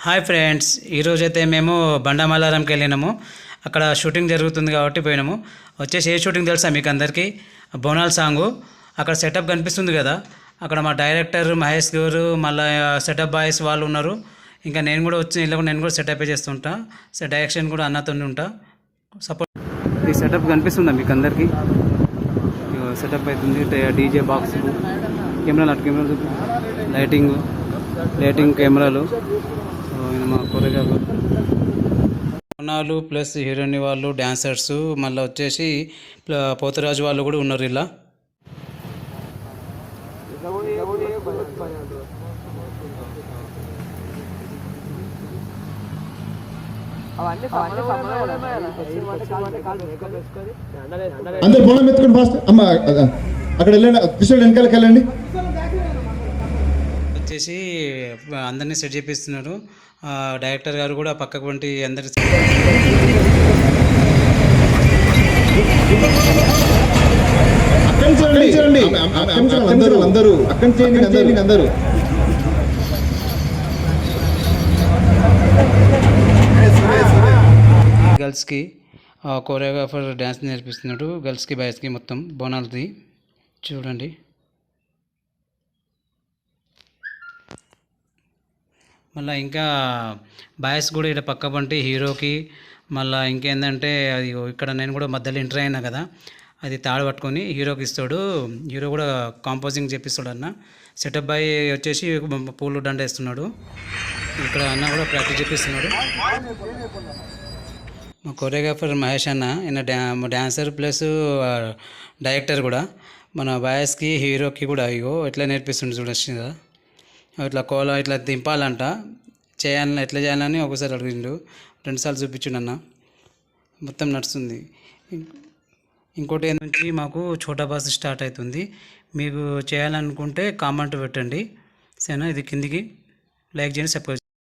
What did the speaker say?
Hi friends, ఈరోజైతే మేము బండమల్లారంకి వెళ్ళినాము. అక్కడ షూటింగ్ జరుగుతుంది కాబట్టి పోయినాము. వచ్చేసి ఏ షూటింగ్ తెలుసా మీకు అందరికీ? బోనాల్ సాంగు. అక్కడ సెటప్ కనిపిస్తుంది కదా, అక్కడ మా డైరెక్టర్ మహేష్ గారు, మళ్ళీ సెటప్ బాయ్స్ వాళ్ళు ఉన్నారు. ఇంకా నేను కూడా వచ్చి నేను కూడా సెటప్ చేస్తుంటా. డైరెక్షన్ కూడా అన్నతో ఉంటా. సపోర్ట్. ఈ సెటప్ కనిపిస్తుందా మీకు అందరికీ? సెటప్ అవుతుంది. డీజే బాక్స్, కెమెరాలు, అటు కెమెరాలు, లైటింగ్ కెమెరాలు. మా కొరియోగ్రాఫర్ ప్లస్ హీరోయిన్ వాళ్ళు, డాన్సర్స్, మళ్ళీ వచ్చేసి పోతరాజు వాళ్ళు కూడా ఉన్నారు. ఇలా అందరు బోనం ఎత్తుకుని ఫాస్ట్ అమ్మ అక్కడ వెళ్ళండి, కృష్ణుడు వెనకాలకి వెళ్ళండి. వచ్చేసి అందరినీ సెట్ చేపిస్తున్నారు. డైరెక్టర్ గారు కూడా పక్కకు వంటి అందరి అందరూ గర్ల్స్కి కోరియోగ్రాఫర్ డ్యాన్స్ నేర్పిస్తున్నాడు. గర్ల్స్కి బాయ్స్కి మొత్తం బోనాలది చూడండి. మళ్ళీ ఇంకా బాయ్స్ కూడా ఇక్కడ పక్క పంటి హీరోకి. మళ్ళీ ఇంకేందంటే అది ఇక్కడ నేను కూడా మధ్యలో ఎంటర్ అయినా కదా, అది తాడు పట్టుకొని హీరోకి ఇస్తాడు. హీరో కూడా కాంపోజింగ్ చేపిస్తాడు. అన్న సెటప్ బాయ్ వచ్చేసి పూలు దండ వేస్తున్నాడు. ఇక్కడ అన్న కూడా ప్రాక్టీస్ చేపిస్తున్నాడు. మా కొరియోగ్రాఫర్ మహేష్ అన్న, ఈయన డ్యాన్సర్ ప్లస్ డైరెక్టర్ కూడా. మన బాయ్స్కి హీరోకి కూడా ఇగో ఎట్లా నేర్పిస్తుండే చూడొచ్చు కదా. ఇట్లా కోలా ఇట్లా దింపాలంట, చేయాలని ఎట్లా చేయాలని ఒకసారి అడిగిండు, 2 సార్లు చూపించిండు అన్న. మొత్తం నడుస్తుంది. ఇంకోటి ఏంటంటే మాకు ఛోటా బాస్ స్టార్ట్ అవుతుంది. మీకు చేయాలనుకుంటే కామెంట్ పెట్టండి. సరేనా? ఇది కిందికి లైక్ చేయండి, సబ్స్క్రైబ్.